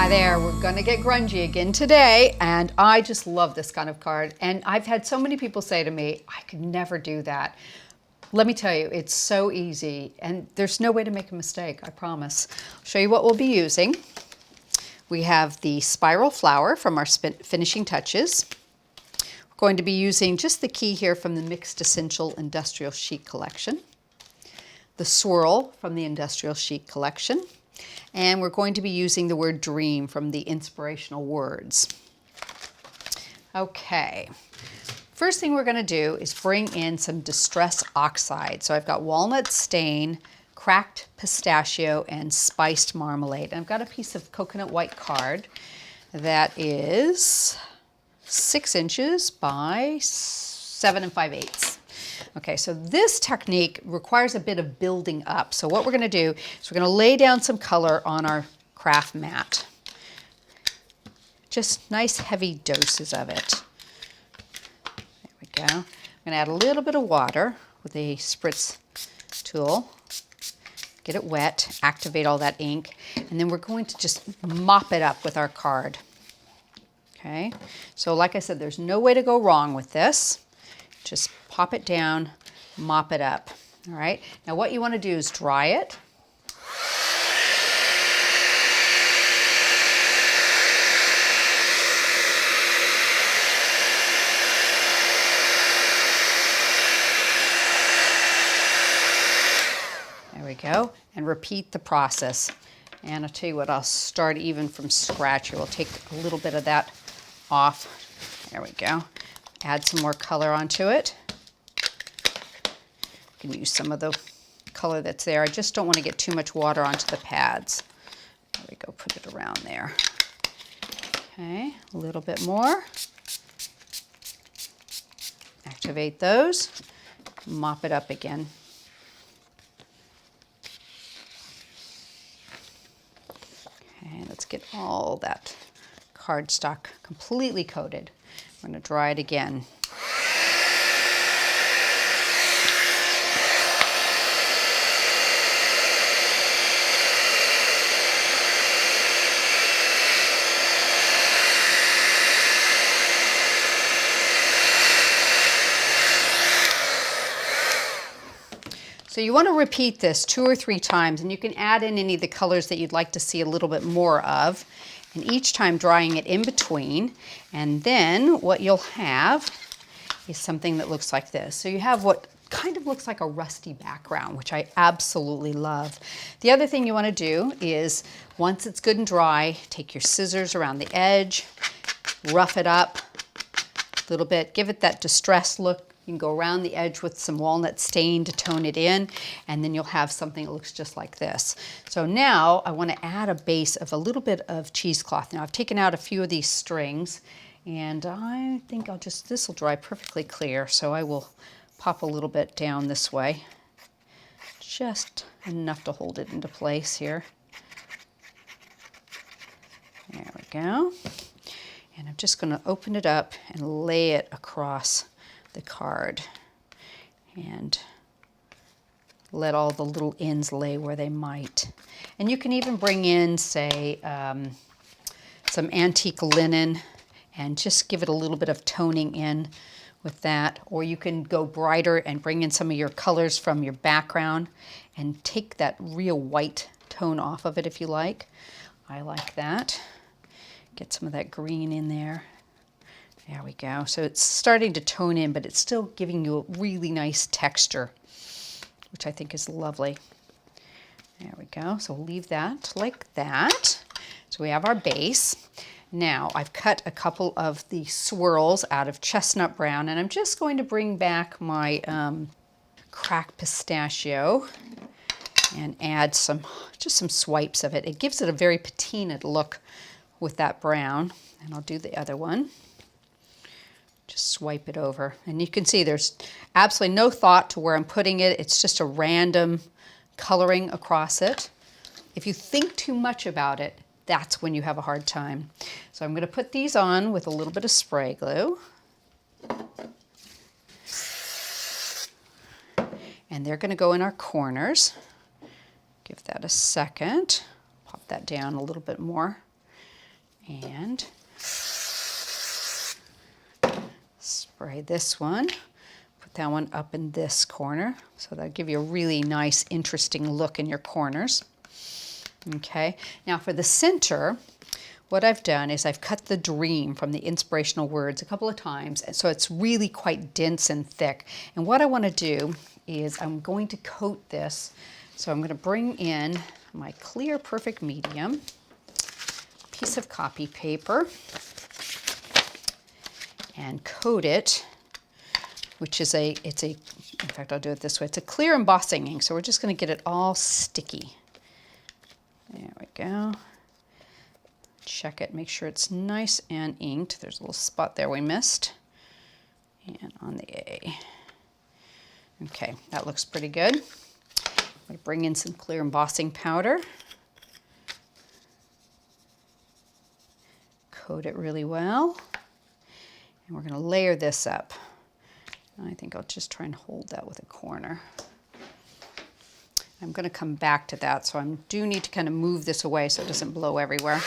Hi there, we're gonna get grungy again today, and I just love this kind of card. And I've had so many people say to me, I could never do that. Let me tell you, it's so easy, and there's no way to make a mistake, I promise. I'll show you what we'll be using. We have the spiral flower from our finishing touches. We're going to be using just the key here from the Mixed Essential Industrial Chic collection. The swirl from the Industrial Chic collection. And we're going to be using the word dream from the Inspirational words. Okay, first thing we're going to do is bring in some Distress Oxide. So I've got Walnut Stain, Cracked Pistachio, and Spiced Marmalade. And I've got a piece of coconut white card that is 6 inches by 7 5/8. Okay, so this technique requires a bit of building up. So what we're going to do is we're going to lay down some color on our craft mat. Just nice heavy doses of it. There we go. I'm going to add a little bit of water with a spritz tool. Get it wet, activate all that ink, and then we're going to just mop it up with our card. Okay, so like I said, there's no way to go wrong with this. Just pop it down, mop it up. All right, now what you want to do is dry it. There we go, and repeat the process. And I'll tell you what, I'll start even from scratch here. We'll take a little bit of that off. There we go. Add some more color onto it. You can use some of the color that's there. I just don't want to get too much water onto the pads. There we go, put it around there. Okay, a little bit more. Activate those, mop it up again. Okay, let's get all that cardstock completely coated. We're going to dry it again. So you want to repeat this 2 or 3 times, and you can add in any of the colors that you'd like to see a little bit more of, and each time drying it in between. And then what you'll have is something that looks like this. So you have what kind of looks like a rusty background, which I absolutely love. The other thing you want to do is, once it's good and dry, take your scissors around the edge, rough it up a little bit, give it that distressed look. You can go around the edge with some walnut stain to tone it in, and then you'll have something that looks just like this. So now I want to add a base of a little bit of cheesecloth. Now I've taken out a few of these strings, and I think this will dry perfectly clear, so I will pop a little bit down this way. Just enough to hold it into place here. There we go. And I'm just going to open it up and lay it across the card and let all the little ends lay where they might. And you can even bring in, say, some antique linen and just give it a little bit of toning in with that. Or you can go brighter and bring in some of your colors from your background and take that real white tone off of it if you like. I like that. Get some of that green in there. There we go. So it's starting to tone in, but it's still giving you a really nice texture, which I think is lovely. There we go. So we'll leave that like that. So we have our base. Now I've cut a couple of the swirls out of chestnut brown, and I'm just going to bring back my cracked pistachio and add just some swipes of it. It gives it a very patinaed look with that brown. And I'll do the other one. Just swipe it over. And you can see there's absolutely no thought to where I'm putting it. It's just a random coloring across it. If you think too much about it, that's when you have a hard time. So I'm going to put these on with a little bit of spray glue. And they're going to go in our corners. Give that a second. Pop that down a little bit more. And spray this one. Put that one up in this corner. So that'll give you a really nice, interesting look in your corners. Okay, now for the center, what I've done is I've cut the dream from the inspirational words a couple of times, so it's really quite dense and thick. And what I want to do is I'm going to coat this. So I'm going to bring in my clear perfect medium, piece of copy paper, and coat it, which is in fact I'll do it this way, it's a clear embossing ink, so we're just going to get it all sticky. There we go. Check it, make sure it's nice and inked. There's a little spot there we missed. And on the A. Okay, that looks pretty good. I'm going to bring in some clear embossing powder. Coat it really well. And we're going to layer this up. I think I'll just try and hold that with a corner. I'm going to come back to that, so I do need to kind of move this away so it doesn't blow everywhere.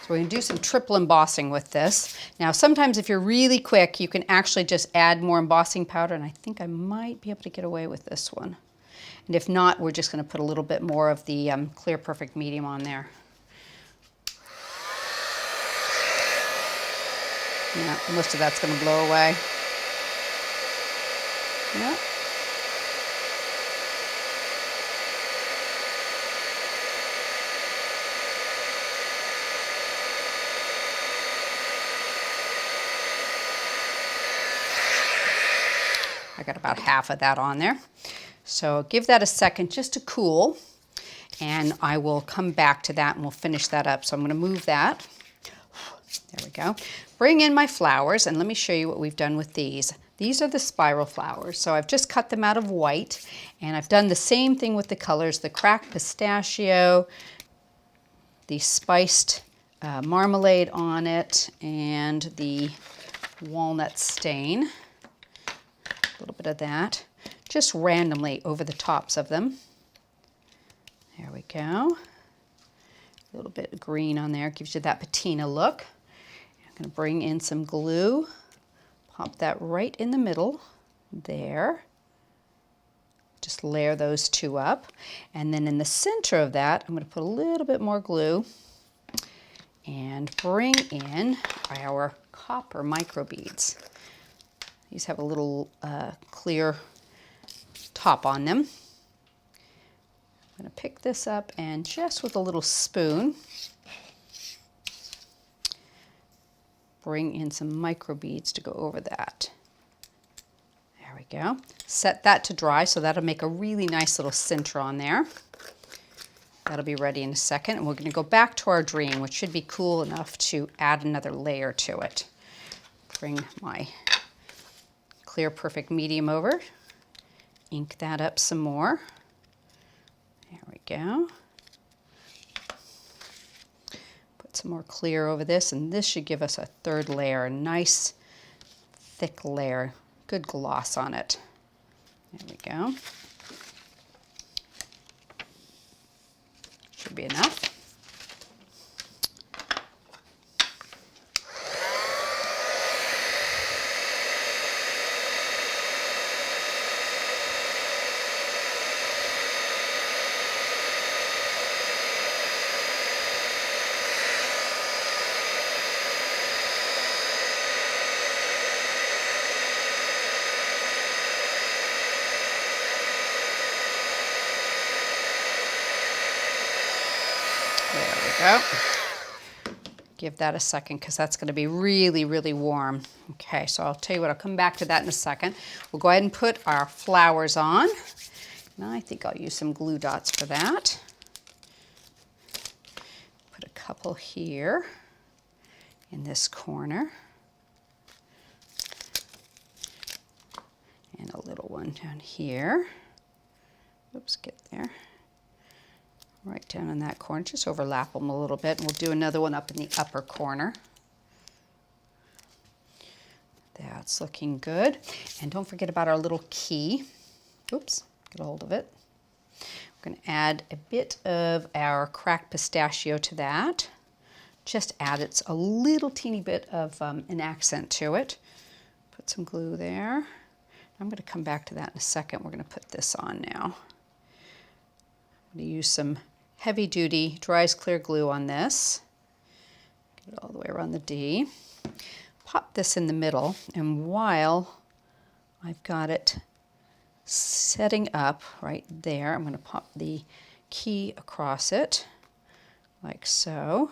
So we're going to do some triple embossing with this. Now sometimes if you're really quick, you can actually just add more embossing powder, and I think I might be able to get away with this one. And if not, we're just going to put a little bit more of the clear perfect medium on there. Yeah, most of that's going to blow away. Yeah. I got about half of that on there. So give that a second just to cool, and I will come back to that and we'll finish that up. So I'm going to move that. There we go. Bring in my flowers, and let me show you what we've done with these. These are the spiral flowers. So I've just cut them out of white, and I've done the same thing with the colors, the cracked pistachio, the spiced marmalade on it, and the walnut stain. A little bit of that, just randomly over the tops of them. There we go. A little bit of green on there, gives you that patina look. I'm going to bring in some glue, pop that right in the middle there. Just layer those two up. And then in the center of that, I'm going to put a little bit more glue and bring in our copper microbeads. These have a little clear top on them. I'm going to pick this up and just with a little spoon, bring in some microbeads to go over that. There we go. Set that to dry, so that'll make a really nice little center on there. That'll be ready in a second, and we're going to go back to our dream, which should be cool enough to add another layer to it. Bring my clear perfect medium over, ink that up some more. There we go. Put some more clear over this, and this should give us a third layer, a nice thick layer, good gloss on it. There we go. Should be enough. There we go. Give that a second because that's going to be really, really warm. Okay, so I'll tell you what, I'll come back to that in a second. We'll go ahead and put our flowers on. Now I think I'll use some glue dots for that. Put a couple here in this corner. And a little one down here. Oops, get there. Right down in that corner, just overlap them a little bit, and we'll do another one up in the upper corner. That's looking good. And don't forget about our little key. Oops, get a hold of it. We're going to add a bit of our cracked pistachio to that. Just add it's a little teeny bit of an accent to it. Put some glue there. I'm going to come back to that in a second. We're going to put this on now. I'm going to use some heavy duty dries clear glue on this. Get it all the way around the D. Pop this in the middle, and while I've got it setting up right there, I'm going to pop the key across it like so.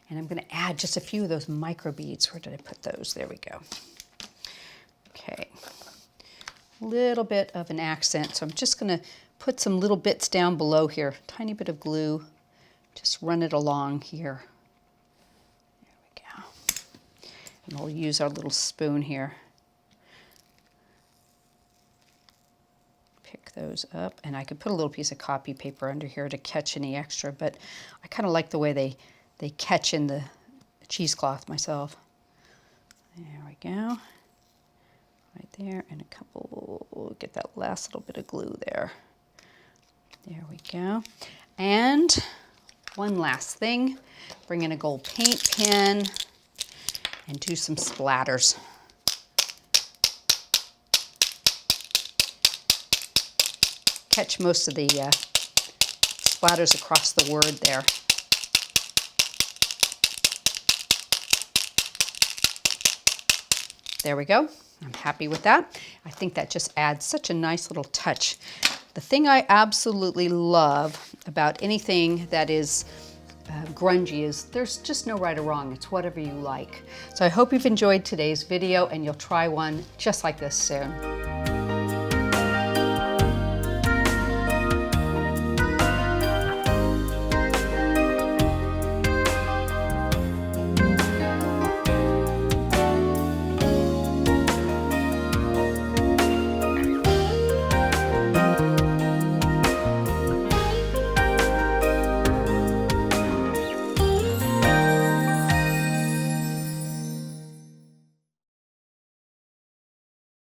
And I'm going to add just a few of those micro beads. Where did I put those? There we go. Okay, a little bit of an accent. So I'm just going to put some little bits down below here. Tiny bit of glue. Just run it along here. And we'll use our little spoon here. Pick those up, and I could put a little piece of copy paper under here to catch any extra, but I kind of like the way they catch in the cheesecloth myself. There we go. Right there, and a couple, we'll get that last little bit of glue there. There we go. And one last thing, bring in a gold paint pen and do some splatters. Catch most of the splatters across the word there. There we go. I'm happy with that. I think that just adds such a nice little touch. The thing I absolutely love about anything that is grungy is there's just no right or wrong. It's whatever you like. So I hope you've enjoyed today's video and you'll try one just like this soon.